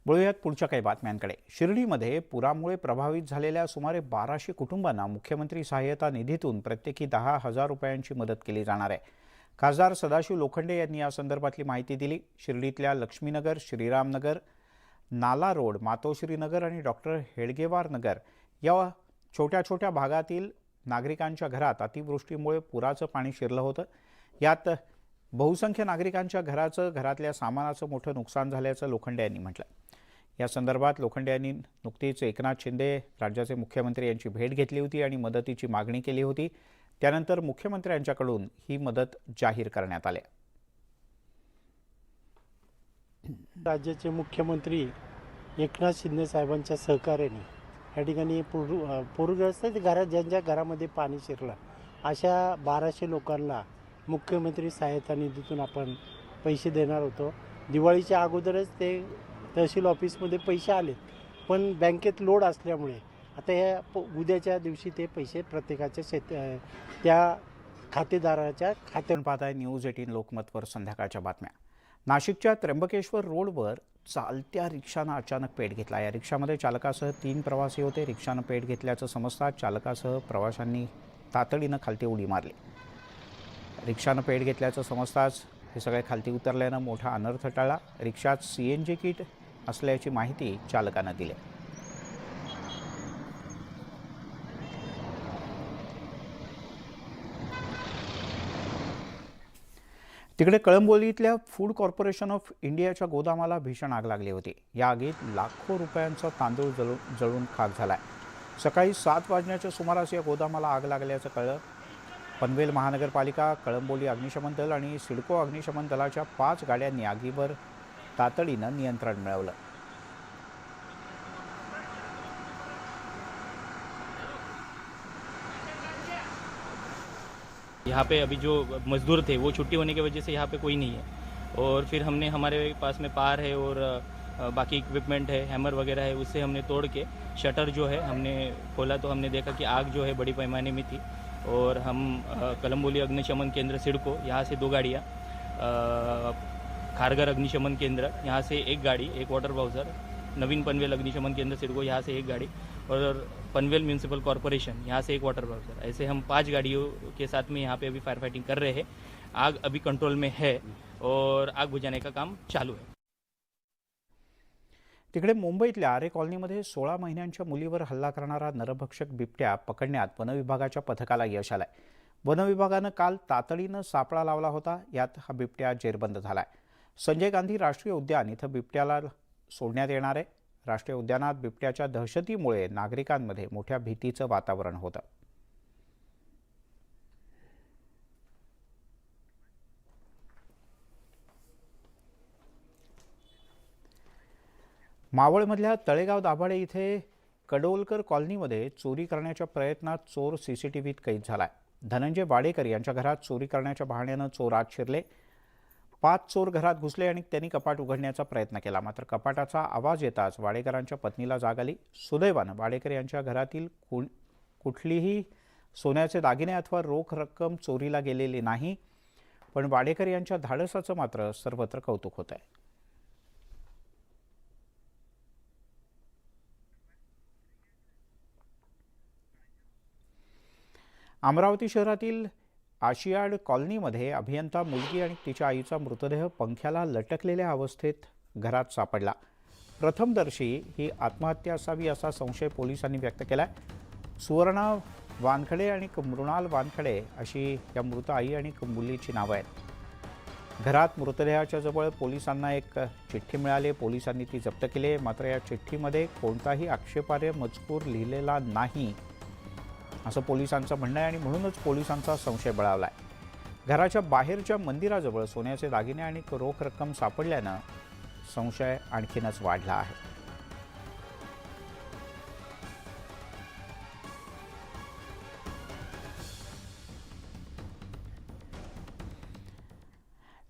वळूयात पुढच्या काही बातम्यांकडे. शिर्डीमध्ये पुरामुळे प्रभावित झालेल्या सुमारे 1200 कुटुंबांना मुख्यमंत्री सहाय्यता निधीतून प्रत्येकी 10,000 रुपयांची मदत केली जाणार आहे. खासदार सदाशिव लोखंडे यांनी या संदर्भातली माहिती दिली. शिर्डीतल्या लक्ष्मीनगर, श्रीरामनगर, नाला रोड, मातोश्री नगर आणि डॉक्टर हेडगेवार नगर या छोट्या छोट्या भागातील नागरिकांच्या घरात अतिवृष्टीमुळे पुराचं पाणी शिरलं होतं. यात बहुसंख्य नागरिकांच्या घरातल्या सामानाचं मोठं नुकसान झाल्याचं लोखंडे यांनी म्हटलं. या संदर्भात लोखंडे यांनी नुकतीच एकनाथ शिंदे राज्याचे मुख्यमंत्री यांची भेट घेतली होती आणि मदतीची मागणी केली होती. त्यानंतर मुख्यमंत्र्यांच्याकडून ही मदत जाहीर करण्यात आली. राज्याचे मुख्यमंत्री एकनाथ शिंदे साहेबांच्या सहकार्याने या ठिकाणी पूरग्रस्त घरात ज्यांच्या घरामध्ये पाणी शिरलं अशा 1200 लोकांना मुख्यमंत्री सहायता निधीतून आपण पैसे देणार होतो. दिवाळीच्या अगोदरच ते तहसील ऑफिसमध्ये पैसे आले, पण बँकेत लोड असल्यामुळे आता या उद्याच्या दिवशी ते पैसे प्रत्येकाच्या त्या खातेदाराच्या खात्यात. पाहताय न्यूज 18 लोकमतवर संध्याकाळच्या बातम्या. नाशिकच्या त्र्यंबकेश्वर रोडवर चालत्या रिक्षानं अचानक पेट घेतला. या रिक्षामध्ये चालकासह 3 प्रवासी होते. रिक्षानं पेट घेतल्याचं समजताच चालकासह प्रवाशांनी तातडीनं खालती उडी मारली. रिक्षानं पेट घेतल्याचं समजताच हे सगळे खालती उतरल्यानं मोठा अनर्थ टळला. रिक्षात CNG किट असल्याची माहिती चालकानं दिली. तिकडे कळंबोलीतल्या फूड कॉर्पोरेशन ऑफ इंडियाच्या गोदामाला भीषण आग लागली होती. या आगीत लाखो रुपयांचा तांदूळ जळून खाक झालाय. सकाळी 7 वाजण्याच्या सुमारास या गोदामाला आग लागल्याचं कळलं. पनवेल महानगरपालिका, कळंबोली अग्निशमन दल आणि सिडको अग्निशमन दलाच्या 5 गाड्यांनी आगीवर तातडीनं नियंत्रण मिळवलं. यहाँ पे अभी जो मजदूर थे वो छुट्टी होने की वजह से यहाँ पे कोई नहीं है, और फिर हमने हमारे पास में पार है और बाकी इक्विपमेंट है, हैमर वगैरह है, उससे हमने तोड़ के शटर जो है हमने खोला तो हमने देखा कि आग जो है बड़ी पैमाने में थी. और हम कलम्बोली अग्निशमन केंद्र सिडको यहाँ से 2 गाड़ियाँ, खारघर अग्निशमन केंद्र यहाँ से 1 गाड़ी, 1 वाटर बाउजर, नवीन पनवेल अग्निशमन केंद्र सिडको यहाँ से 1 गाड़ी और पनवेल म्यूनसिपल कॉरपोरेशन यहाँ से 1 वाटर बाउजर, ऐसे हम 5 गाड़ियों के साथ में यहाँ पे अभी फायर फाइटिंग कर रहे हैं. आग अभी कंट्रोल में है और आग बुझाने का काम चालू है. तिकडे मुंबईतल्या आरे कॉलनीमध्ये 16 महिन्यांच्या मुलीवर हल्ला करणारा नरभक्षक बिबट्या पकडण्यात वनविभागाच्या पथकाला यश आलंय. वनविभागानं काल तातडीनं सापळा लावला होता. यात हा बिबट्या जेरबंद झालाय. संजय गांधी राष्ट्रीय उद्यान इथं बिबट्याला सोडण्यात येणार आहे. राष्ट्रीय उद्यानात बिबट्याच्या दहशतीमुळे नागरिकांमध्ये मोठ्या भीतीचं वातावरण होतं. मावळमधल्या तळेगाव दाभाडे इथे कडोलकर कॉलनीमध्ये चोरी करण्याच्या प्रयत्नात चोर सीसीटीव्हीत कैद झालाय. धनंजय वाडेकर यांच्या घरात चोरी करण्याच्या बहाण्यानं चोर आत शिरले. 5 चोर घरात घुसले आणि त्यांनी कपाट उघडण्याचा प्रयत्न केला. मात्र कपाटाचा आवाज येताच वाडेकरांच्या पत्नीला जाग आली. सुदैवानं वाडेकर यांच्या घरातील कुठलीही सोन्याचे दागिने अथवा रोख रक्कम चोरीला गेलेली नाही. पण वाडेकर यांच्या धाडसाचं मात्र सर्वत्र कौतुक होत आहे. अमरावती शहरातील आशियाड कॉलनीमध्ये अभियंता मुलगी आणि तिच्या आईचा मृतदेह पंख्याला लटकलेल्या अवस्थेत घरात सापडला. प्रथमदर्शी ही आत्महत्या असावी असा संशय पोलिसांनी व्यक्त केला. सुवर्णा वानखडे आणि मृणाल वानखडे अशी या मृत आई आणि मुलीची नावं आहेत. घरात मृतदेहाच्या जवळ पोलिसांना एक चिठ्ठी मिळाली. पोलिसांनी ती जप्त केली. मात्र या चिठ्ठीमध्ये कोणताही आक्षेपार्ह मजकूर लिहिलेला नाही असं पोलिसांचं म्हणणं आहे आणि म्हणूनच पोलिसांचा संशय बळावलाय. घराच्या बाहेरच्या मंदिराजवळ सोन्याचे दागिने आणि रोख रक्कम सापडल्यानं संशय आणखीनच वाढला आहे.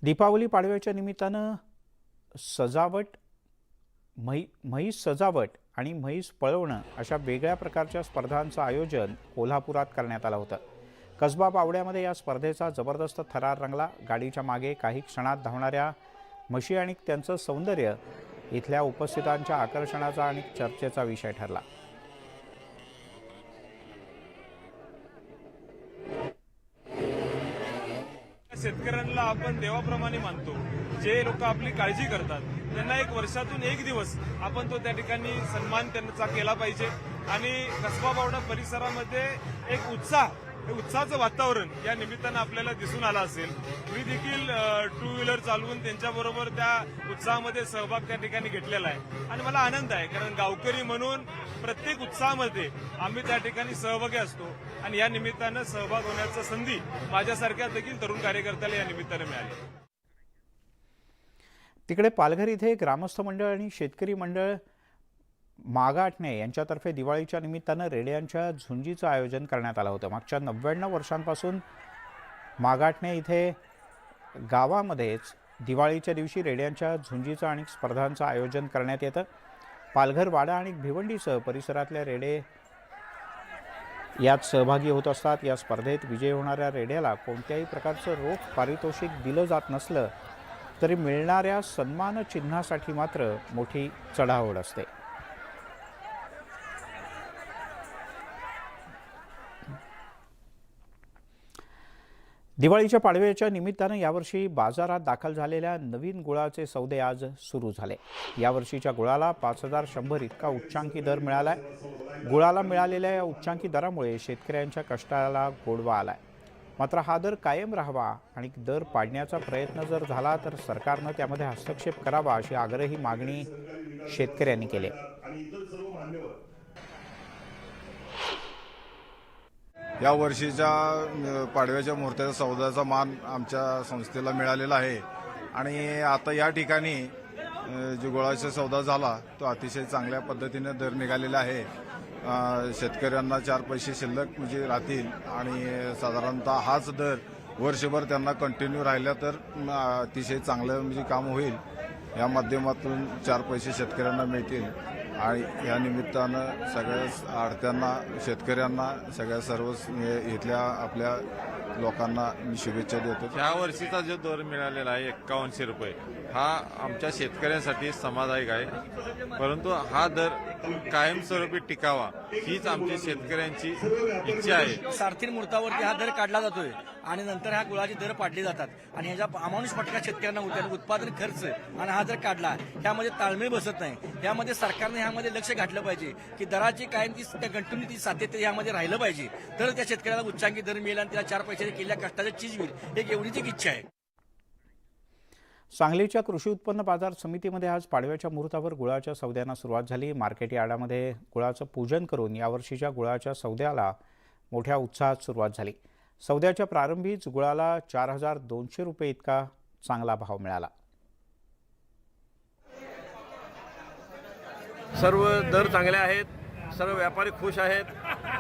दीपावली पाडव्याच्या निमित्तानं सजावट, म्हैस सजावट आणि म्हैस पळवणं अशा वेगळ्या प्रकारच्या स्पर्धांचं आयोजन कोल्हापुरात करण्यात आलं होतं. कसबा बावड्यामध्ये या स्पर्धेचा जबरदस्त थरार रंगला. गाडीच्या मागे काही क्षणात धावणाऱ्या म्हशी आणि त्यांचं सौंदर्य इथल्या उपस्थितांच्या आकर्षणाचा आणि चर्चेचा विषय ठरला. शेतकऱ्यांना आपण देवाप्रमाणे मानतो. जे लोक आपली काळजी करतात त्यांना एक वर्षातून एक दिवस आपण तो त्या ठिकाणी सन्मान त्यांचा केला पाहिजे. आणि कसबा बावडा परिसरामध्ये एक उत्साहाचं वातावरण या निमित्तानं आपल्याला दिसून आलं असेल. मी देखील 2 व्हीलर चालवून त्यांच्याबरोबर त्या उत्साहामध्ये सहभाग त्या ठिकाणी घेतलेला आहे आणि मला आनंद आहे. कारण गावकरी म्हणून प्रत्येक उत्साहामध्ये आम्ही त्या ठिकाणी सहभागी असतो आणि या निमित्तानं सहभाग होण्याची संधी माझ्यासारख्या देखील तरुण कार्यकर्त्याला या निमित्तानं मिळाली. तिकडे पालघर इथे ग्रामस्थ मंडळ आणि शेतकरी मंडळ मागाटणे यांच्यातर्फे दिवाळीच्या निमित्तानं रेड्यांच्या झुंजीचं आयोजन करण्यात आलं होतं. मागच्या 99 वर्षांपासून मागाटणे इथे गावामध्येच दिवाळीच्या दिवशी रेड्यांच्या झुंजीचं आणि स्पर्धांचं आयोजन करण्यात येतं. पालघर, वाडा आणि भिवंडीसह परिसरातल्या रेडे यात सहभागी होत असतात. या स्पर्धेत विजयी होणाऱ्या रेड्याला कोणत्याही प्रकारचं रोख पारितोषिक दिलं जात नसलं तरी मिळणाऱ्या सन्मान चिन्हासाठी मात्र मोठी चढाओढ असते. दिवाळीच्या पाडव्याच्या निमित्तानं यावर्षी बाजारात दाखल झालेल्या नवीन गुळाचे सौदे आज सुरू झाले. यावर्षीच्या गुळाला 5100 इतका उच्चांकी दर मिळाला आहे. गुळाला मिळालेल्या या उच्चांकी दरामुळे शेतकऱ्यांच्या कष्टाला गोडवा आलाय. मात्र हा दर कायम राहावा आणि दर पाडण्याचा प्रयत्न जर झाला तर सरकारनं त्यामध्ये हस्तक्षेप करावा अशी आग्रही मागणी शेतकऱ्यांनी केली. या वर्षीच्या पाडव्याच्या मुहूर्ताच्या सौद्याचा मान आमच्या संस्थेला मिळालेला आहे आणि आता या ठिकाणी जो गुळाचा सौदा झाला तो अतिशय चांगल्या पद्धतीने दर निघालेला आहे. शेतकऱ्यांना 4 पैसे शिल्लक म्हणजे राहतील आणि साधारणतः हाच दर वर्षभर त्यांना कंटिन्यू राहिला तर अतिशय चांगलं म्हणजे काम होईल. या माध्यमातून 4 पैसे शेतकऱ्यांना मिळतील आणि या निमित्तानं सगळ्या आडत्यांना, शेतकऱ्यांना, सगळ्या सर्व इथल्या आपल्या लोकांना मी शुभेच्छा देतो. ह्या वर्षीचा जो दर मिळालेला आहे 5100 रुपये हा आमच्या शेतकऱ्यांसाठी समाधायक आहे. परंतु हा दर कायमस्वरूपी टिकावा हीच आमची शेतकऱ्यांची इच्छा आहे. सारथी मुहूर्तावरती हा दर काढला जातोय. आणि नंतर ह्या गुळाचे दर पाडले जातात आणि ह्याच्या अमानुष फटका शेतकऱ्यांना होतो आणि उत्पादन खर्च आणि हा जर काढला त्यामध्ये ताळमेळ बसत नाही. यामध्ये सरकारने ह्यामध्ये लक्ष घातलं पाहिजे की दराची कायम ती कंटिन्यू ती सातत्य यामध्ये राहिलं पाहिजे, तर त्या शेतकऱ्याला उच्चांकी दर मिळेल आणि त्याला 4 पैशाच्या केलेल्या कष्टाची चीज मिळेल. एक एवढीच एक इच्छा आहे. सांगलीच्या कृषी उत्पन्न बाजार समितीमध्ये आज पाडव्याच्या मुहूर्तावर गुळाच्या सौद्यांना सुरुवात झाली. मार्केट यार्डामध्ये गुळाचं पूजन करून यावर्षीच्या गुळाच्या सौद्याला मोठ्या उत्साहात सुरुवात झाली. सौद्याच्या प्रारंभीच गुळाला 4,200 रुपये इतका चांगला भाव मिळाला. सर्व दर चांगले आहेत, सर्व व्यापारी खुश आहेत,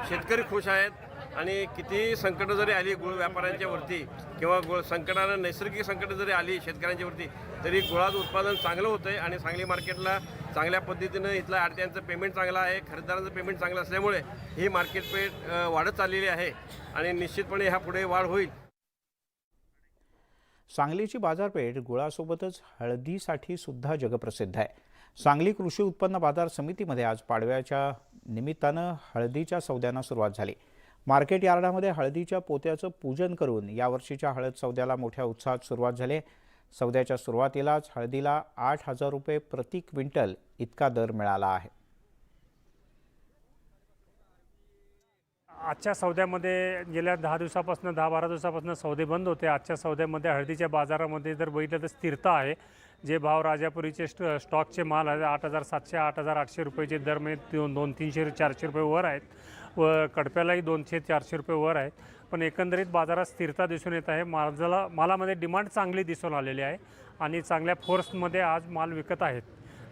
शेतकरी खुश आहेत आणि कितीही संकटं जरी आली गुळ व्यापाऱ्यांच्या वरती किंवा संकटानं नैसर्गिक संकटं जरी आली शेतकऱ्यांच्या वरती तरी गुळाचं उत्पादन चांगलं होतं आहे आणि सांगली मार्केटला चांगल्या पद्धतीनं इथल्या आडत्यांचं पेमेंट चांगलं आहे, खरेदीदारांचं पेमेंट चांगलं असल्यामुळे ही मार्केटपेठ वाढत चाललेली आहे आणि निश्चितपणे ह्या पुढे वाढ होईल. सांगलीची बाजारपेठ गुळासोबतच हळदीसाठी सुद्धा जगप्रसिद्ध आहे. सांगली कृषी उत्पन्न बाजार समितीमध्ये आज पाडव्याच्या निमित्तानं हळदीच्या सौद्यांना सुरुवात झाली. मार्केट यार्डामध्ये हळदीच्या पोत्याचं पूजन करून यावर्षीच्या हळद सौद्याला मोठ्या उत्साहात सुरुवात झाली. सौद्याच्या सुरुवातीलाच हळदीला 8,000 रुपये प्रति क्विंटल इतका दर मिळाला आहे. आजच्या सौद्यामध्ये गेल्या 10-12 दिवसापासून सौदे बंद होते. आजच्या सौद्यामध्ये हळदीच्या बाजारामध्ये जर बघितलं तर स्थिरता आहे. जे भाव राजापुरीचे स्टॉकचे माल आहेत 8,700 8,800 रुपयेचे दर म्हणजे 200-300-400 रुपये वर आहेत व कडप्यालाही 200-400 रुपये वर आहेत. पण एकंदरीत बाजारात स्थिरता दिसून येत आहे. मालामध्ये डिमांड चांगली दिसून आलेली आहे आणि चांगल्या फोर्समध्ये आज माल विकत आहेत.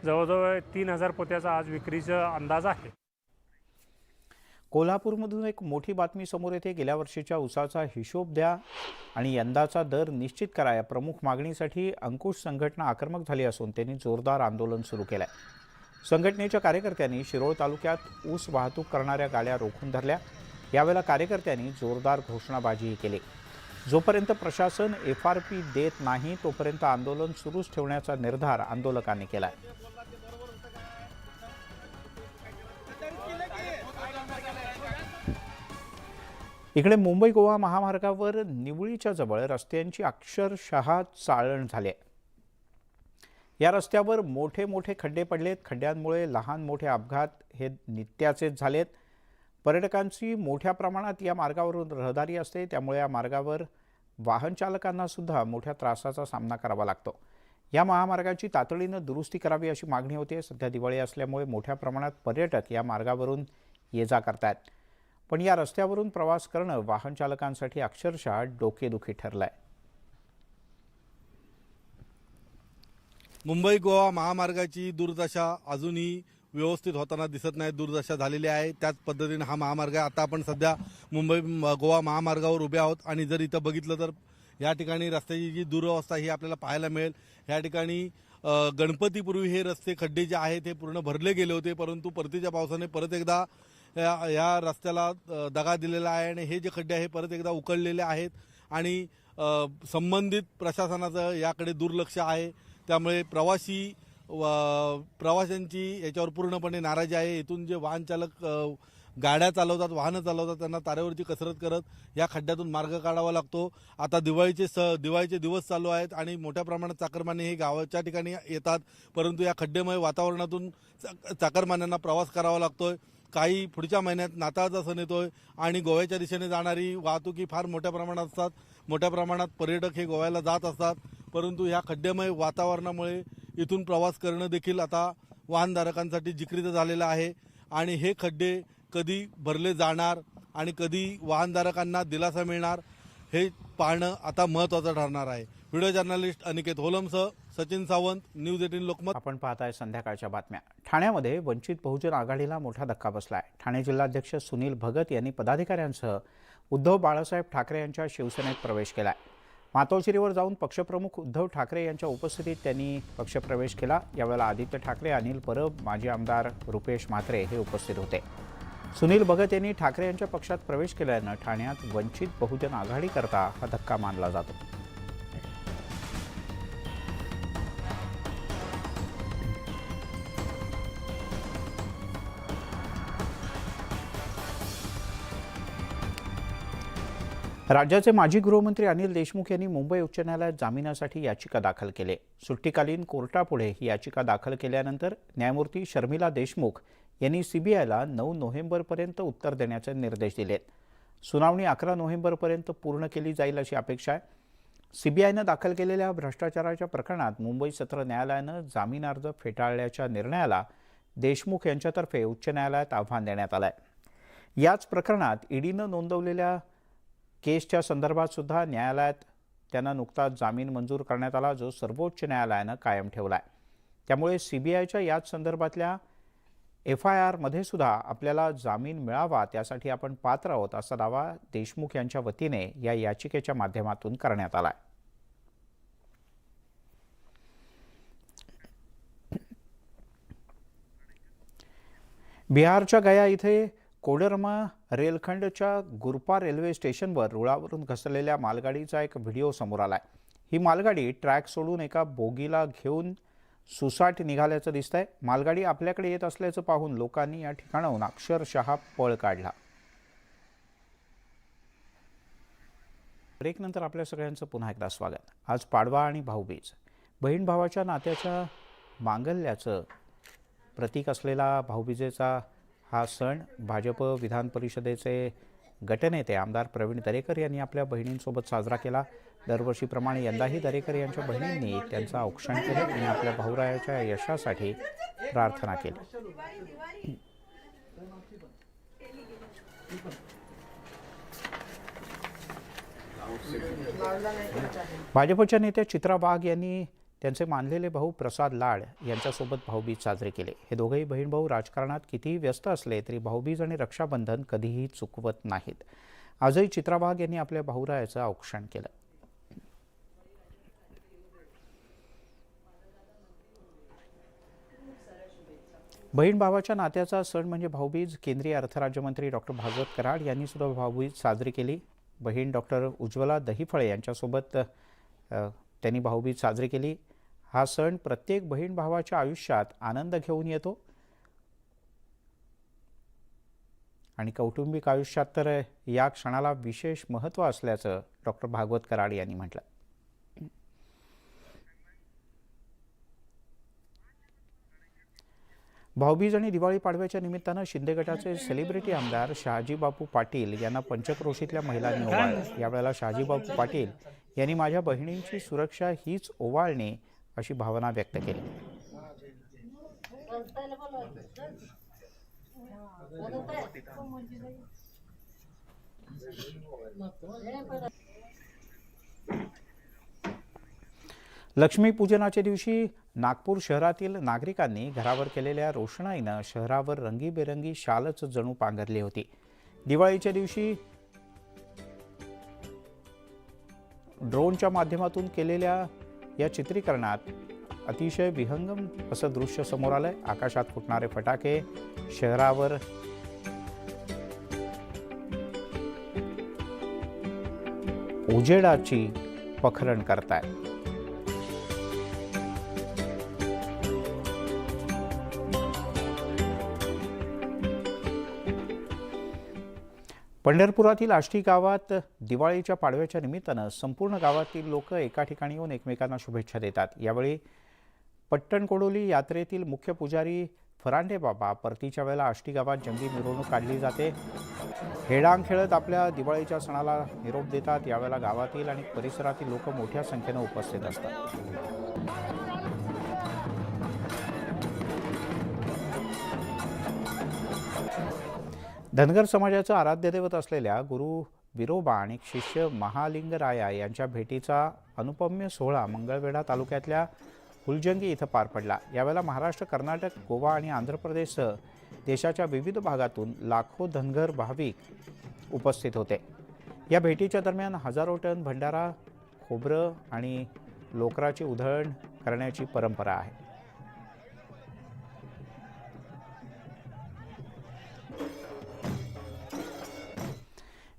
जवळजवळ 3,000 पोत्याचा आज विक्रीचा अंदाज आहे. कोल्हापूरमधून एक मोठी बातमी समोर येते. गेल्या वर्षीच्या ऊसाचा हिशोब द्या आणि यंदाचा दर निश्चित करा या प्रमुख मागणीसाठी अंकुश संघटना आक्रमक झाली असून त्यांनी जोरदार आंदोलन सुरू केलं आहे. संघटनेच्या कार्यकर्त्यांनी शिरोळ तालुक्यात ऊस वाहतूक करणाऱ्या गाड्या रोखून धरल्या. यावेळेला कार्यकर्त्यांनी जोरदार घोषणाबाजीही केली. जोपर्यंत प्रशासन FRP देत नाही तोपर्यंत आंदोलन सुरूच ठेवण्याचा निर्धार आंदोलकांनी केला आहे. इकडे मुंबई गोवा महामार्गावर निवळीच्या जवळ रस्त्यांची अक्षरशः चाळण झाली आहे. या रस्त्यावर मोठे मोठे खड्डे पडलेत. खड्ड्यांमुळे लहान मोठे अपघात हे नित्याचेच झालेत. पर्यटकांची मोठ्या प्रमाणात या मार्गावरून रहदारी असते, त्यामुळे या मार्गावर वाहन चालकांना सुद्धा मोठ्या त्रासाचा सामना करावा लागतो. या महामार्गाची तातडीनं दुरुस्ती करावी अशी मागणी होते. सध्या दिवाळी असल्यामुळे मोठ्या प्रमाणात पर्यटक या मार्गावरून ये जा करतायत, पण या रस्त्यावरून प्रवास करणं वाहन चालकांसाठी अक्षरशः डोकेदुखी ठरलंय. मुंबई गोवा महामार्गाची दुर्दशा अजूनही व्यवस्थित होताना दिसत नाही. दुर्दशा झालेली आहे. त्याच पद्धतीने हा महामार्ग आता आपण सध्या मुंबई गोवा महामार्गावर उभे आहोत आणि जर इथं बघितलं तर या ठिकाणी रस्त्याची जी दुरवस्था ही आपल्याला पाहायला मिळेल. या ठिकाणी गणपतीपूर्वी हे रस्ते खड्डे जे आहेत हे पूर्ण भरले गेले होते, परंतु परतीच्या पावसाने परत एकदा या रस्त्याला दगा दिलेला आहे आणि हे जे खड्डे आहे परत एकदा उकळलेले आहेत आणि संबंधित प्रशासनाचं याकडे दुर्लक्ष आहे. त्यामुळे प्रवाशांची याच्यावर पूर्णपणे नाराजी आहे. इथून जे वाहन चालक गाड्या चालवतात, वाहनं चालवतात, त्यांना तारेवरची कसरत करत या खड्ड्यातून मार्ग काढावा लागतो. आता दिवाळीचे दिवस चालू आहेत आणि मोठ्या प्रमाणात चाकरमाने हे गावाच्या ठिकाणी येतात, परंतु या खड्डेमय वातावरणातून चाकरमान्यांना प्रवास करावा लागतोय. काही पुढच्या महिन्यात नाताळचा सण येतोय आणि गोव्याच्या दिशेने जाणारी वाहतूक ही फार मोठ्या प्रमाणात असतात. मोठ्या प्रमाणात पर्यटक हे गोव्याला जात असतात, परंतु ह्या खड्डेमय वातावरणामुळे इथून प्रवास करणं देखील आता वाहनधारकांसाठी जिक्रीचं झालेलं आहे आणि हे खड्डे कधी भरले जाणार आणि कधी वाहनधारकांना दिलासा मिळणार हे पाहणं आता महत्त्वाचं ठरणार आहे. व्हिडिओ जर्नलिस्ट अनिकेत होलमसह सचिन सावंत, न्यूज 18 लोकमत. आपण पाहताय संध्याकाळच्या बातम्या. ठाण्यामध्ये वंचित बहुजन आघाडीला मोठा धक्का बसलाय. ठाणे जिल्हाध्यक्ष सुनील भगत यांनी पदाधिकाऱ्यांसह उद्धव बाळासाहेब ठाकरे यांच्या शिवसेनेत प्रवेश केलाय. मातोश्रीवर जाऊन पक्षप्रमुख उद्धव ठाकरे यांच्या उपस्थितीत त्यांनी पक्षप्रवेश केला. यावेळेला आदित्य ठाकरे, अनिल परब, माजी आमदार रुपेश म्हात्रे हे उपस्थित होते. सुनील भगत यांनी ठाकरे यांच्या पक्षात प्रवेश केल्यानं ठाण्यात वंचित बहुजन आघाडीकरता हा धक्का मानला जातो. राज्याचे माजी गृहमंत्री अनिल देशमुख यांनी मुंबई उच्च न्यायालयात जामिनासाठी याचिका दाखल केली. सुट्टीकालीन कोर्टापुढे ही याचिका दाखल केल्यानंतर न्यायमूर्ती शर्मिला देशमुख यांनी सीबीआयला 9 नोव्हेंबरपर्यंत उत्तर देण्याचे निर्देश दिलेत. सुनावणी 11 नोव्हेंबरपर्यंत पूर्ण केली जाईल अशी अपेक्षा आहे. सीबीआयनं दाखल केलेल्या भ्रष्टाचाराच्या प्रकरणात मुंबई सत्र न्यायालयानं जामीन अर्ज फेटाळल्याच्या निर्णयाला देशमुख यांच्यातर्फे उच्च न्यायालयात आव्हान देण्यात आलं आहे. याच प्रकरणात ईडीनं नोंदवलेल्या केसच्या संदर्भात सुद्धा न्यायालयात त्यांना नुकताच जामीन मंजूर करण्यात आला, जो सर्वोच्च न्यायालयानं कायम ठेवला आहे. त्यामुळे सीबीआयच्या याच संदर्भातल्या FIRमध्ये सुद्धा आपल्याला जामीन मिळावा, त्यासाठी आपण पात्र आहोत असा दावा देशमुख यांच्या वतीने या याचिकेच्या माध्यमातून करण्यात आला आहे. बिहारच्या गया इथे कोडरमा रेलखंडच्या गुरपा रेल्वे स्टेशनवर रुळावरून घसरलेल्या मालगाडीचा एक व्हिडिओ समोर आलाय. ही मालगाडी ट्रॅक सोडून एका बोगीला घेऊन सुसाट निघाल्याचं दिसतंय. मालगाडी आपल्याकडे येत असल्याचं पाहून लोकांनी या ठिकाणाहून अक्षरशः पळ काढला. ब्रेकनंतर आपल्या सगळ्यांचं पुन्हा एकदा स्वागत. आज पाडवा आणि भाऊबीज, बहीण भावाच्या नात्याच्या मांगल्याचं प्रतीक असलेला भाऊबीजेचा हा सण भाजप विधान परिषदेचे गटनेते आमदार प्रवीण दरेकर यांनी आपल्या बहिणींसोबत साजरा केला. दरवर्षीप्रमाणे यंदाही दरेकर यांच्या बहिणींनी त्यांचं औक्षण केलं आणि आपल्या भाऊरायाच्या यशासाठी प्रार्थना केली. भाजपच्या नेत्या चित्रा वाघ यांनी त्यांचे मानलेले भाऊ प्रसाद लाड यांच्यासोबत भाऊबीज साजरी केले. हे दोघेही बहीण भाऊ राजकारणात कितीही व्यस्त असले तरी भाऊबीज आणि रक्षाबंधन कधीही चुकवत नाहीत. आजही चित्रा वाघ यांनी आपल्या भाऊरायाचं औक्षण केलं. बहीण भावाच्या नात्याचा सण म्हणजे भाऊबीज. केंद्रीय अर्थराज्यमंत्री डॉक्टर भागवत कराड यांनी सुद्धा भाऊबीज साजरी केली. बहीण डॉक्टर उज्ज्वला दहिफळे यांच्यासोबत त्यांनी भाऊबीज साजरी केली. हा सण प्रत्येक बहीण भावाच्या आयुष्यात आनंद घेऊन येतो आणि कौटुंबिक आयुष्यात तर या क्षणाला विशेष महत्त्व असल्याचं डॉक्टर भागवत कराड यांनी म्हटलं. भाऊबीज आणि दिवाळी पाडव्याच्या निमित्तानं शिंदे गटाचे सेलिब्रिटी आमदार शहाजीबापू पाटील यांना पंचक्रोशीतल्या महिलांनी ओवाळलं. यावेळेला शहाजीबापू पाटील यांनी माझ्या बहिणींची सुरक्षा हीच ओवाळणी अशी भावना व्यक्त केली. लक्ष्मीपूजनाच्या दिवशी नागपूर शहरातील नागरिकांनी घरावर केलेल्या रोषणाईनं शहरावर रंगीबेरंगी शालच जणू पांघरली होती. दिवाळीच्या दिवशी ड्रोनच्या माध्यमातून केलेल्या या चित्रीकरणात अतिशय विहंगम असं दृश्य समोर आलंय. आकाशात फुटणारे फटाके शहरावर उजेडाची पखरण करतायत. पंढरपुरातील आष्टी गावात दिवाळीच्या पाडव्याच्या निमित्तानं संपूर्ण गावातील लोक एका ठिकाणी येऊन एकमेकांना शुभेच्छा देतात. यावेळी पट्टणकोडोली यात्रेतील मुख्य पुजारी फरांडे बाबा परतीच्या वेळेला आष्टी गावात जंगी मिरवणूक काढली जाते. हेडांग खेळत आपल्या दिवाळीच्या सणाला निरोप देतात. यावेळेला गावातील आणि परिसरातील लोक मोठ्या संख्येनं उपस्थित असतात. धनगर समाजाचं आराध्य दैवत असलेल्या गुरु विरोबा आणि शिष्य महालिंगराया यांच्या भेटीचा अनुपम्य सोहळा मंगळवेढा तालुक्यातल्या हुलजंगी इथं पार पडला. यावेळेला महाराष्ट्र, कर्नाटक, गोवा आणि आंध्र प्रदेशसह देशाच्या विविध भागातून लाखो धनगर भाविक उपस्थित होते. या भेटीच्या दरम्यान हजारो टन भंडारा, खोबरं आणि लोकराची उधळण करण्याची परंपरा आहे.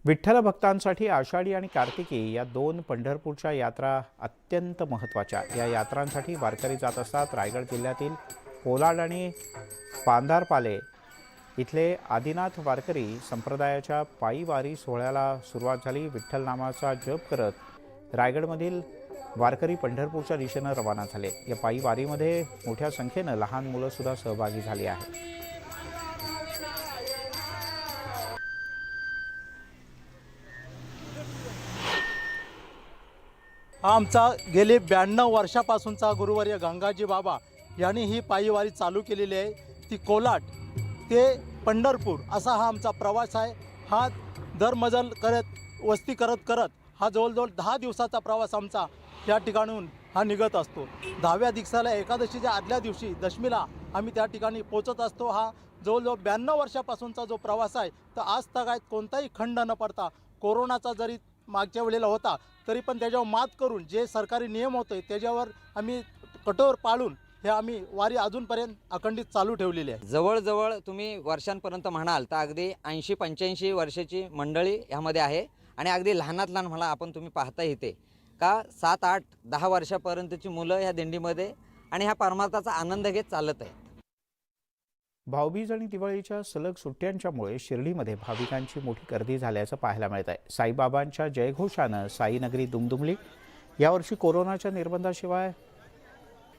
विठ्ठल भक्तांसाठी आषाढी आणि कार्तिकी या 2 पंढरपूरच्या यात्रा अत्यंत महत्त्वाच्या. या यात्रांसाठी वारकरी जात असतात. रायगड जिल्ह्यातील पोलाड आणि पांधारपाले इथले आदिनाथ वारकरी संप्रदायाच्या पायी वारी सोहळ्याला सुरुवात झाली. विठ्ठल नामाचा जप करत रायगडमधील वारकरी पंढरपूरच्या दिशेनं रवाना झाले. या पायी वारीमध्ये मोठ्या संख्येनं लहान मुलं सुद्धा सहभागी झाली आहेत. हा आमचा गेले 92 वर्षापासूनचा गुरुवर्य गंगाजी बाबा यांनी ही पायीवारी चालू केलेली आहे. ती कोलाट ते पंढरपूर असा हा आमचा प्रवास आहे. हा दरमजल करत वस्ती करत करत हा जवळजवळ 10 दिवसाचा प्रवास आमचा या ठिकाणून हा निघत असतो. 10व्या दिवसाला एकादशीच्या आदल्या दिवशी दशमीला आम्ही त्या ठिकाणी पोचत असतो. हा जवळजवळ 92 वर्षापासूनचा जो प्रवास आहे तर आज तगायत कोणताही खंड न पडता कोरोनाचा जरी मागच्या वेळेला होता तरी पण त्याच्यावर मात करून जे सरकारी नियम होते त्याच्यावर आम्ही कठोर पाळून हे आम्ही वारी अजूनपर्यंत अखंडित चालू ठेवलेली आहे. जवळजवळ तुम्ही वर्षांपर्यंत म्हणाल तर अगदी 80-85 वर्षाची मंडळी ह्यामध्ये आहे आणि अगदी लहानात लहान म्हणा आपण तुम्ही पाहता इथे का 7-8-10 वर्षापर्यंतची मुलं ह्या दिंडीमध्ये आणि ह्या परमार्थाचा आनंद घेत चालत आहेत. भाऊबीज आणि दिवाळीच्या सलग सुट्ट्यांच्यामुळे शिर्डीमध्ये भाविकांची मोठी गर्दी झाल्याचं पाहायला मिळत आहे. साईबाबांच्या जयघोषानं साईनगरी दुमदुमली. यावर्षी कोरोनाच्या निर्बंधाशिवाय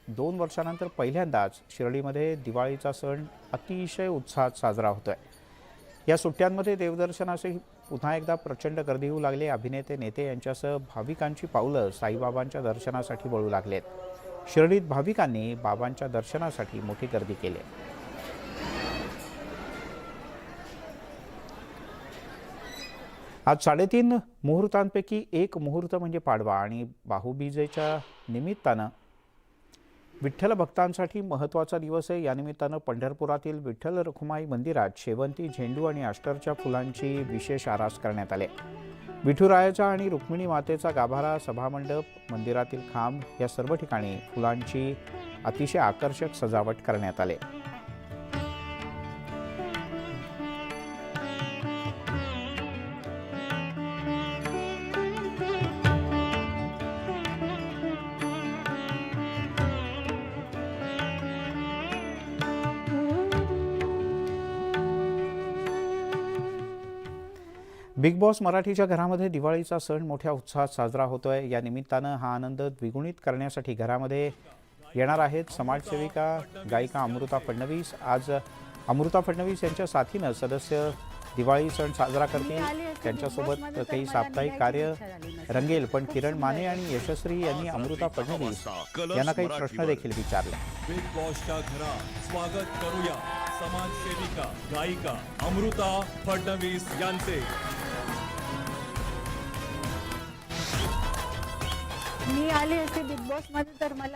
2 वर्षानंतर पहिल्यांदाच शिर्डीमध्ये दिवाळीचा सण अतिशय उत्साहात साजरा होतोय. या सुट्ट्यांमध्ये देवदर्शनासाठी पुन्हा एकदा प्रचंड गर्दी होऊ लागली. अभिनेते नेते यांच्यासह भाविकांची पावलं साईबाबांच्या दर्शनासाठी वळू लागलेत. शिर्डीत भाविकांनी बाबांच्या दर्शनासाठी मोठी गर्दी केली. आज 3.5 मुहूर्तांपैकी एक मुहूर्त म्हणजे पाडवा आणि भाऊबीजेच्या निमित्तानं विठ्ठल भक्तांसाठी महत्त्वाचा दिवस आहे. या निमित्तानं पंढरपुरातील विठ्ठल रखुमाई मंदिरात शेवंती, झेंडू आणि अष्टरच्या फुलांची विशेष आरास करण्यात आली. विठुरायाचा आणि रुक्मिणी मातेचा गाभारा, सभामंडप, मंदिरातील खांब या सर्व ठिकाणी फुलांची अतिशय आकर्षक सजावट करण्यात आली. बिग बॉस मराठीच्या घरामध्ये दिवाळीचा सण मोठ्या उत्साहात साजरा होतोय. या निमित्तानं हा आनंद द्विगुणित करण्यासाठी घरामध्ये येणार आहेत समाजसेविका गायिका अमृता फडणवीस. आज अमृता फडणवीस यांच्या साथीनं सदस्य दिवाळी सण साजरा करतील. त्यांच्यासोबत काही साप्ताहिक कार्य रंगेल. पण किरण माने आणि यशस्वी यांनी अमृता फडणवीस यांना काही प्रश्न देखील विचारले. बिग बॉसच्या घरात स्वागत करूया समाजसेविका गायिका अमृता फडणवीस यांचे. मी आले असे बिग बॉस मध्ये तर मला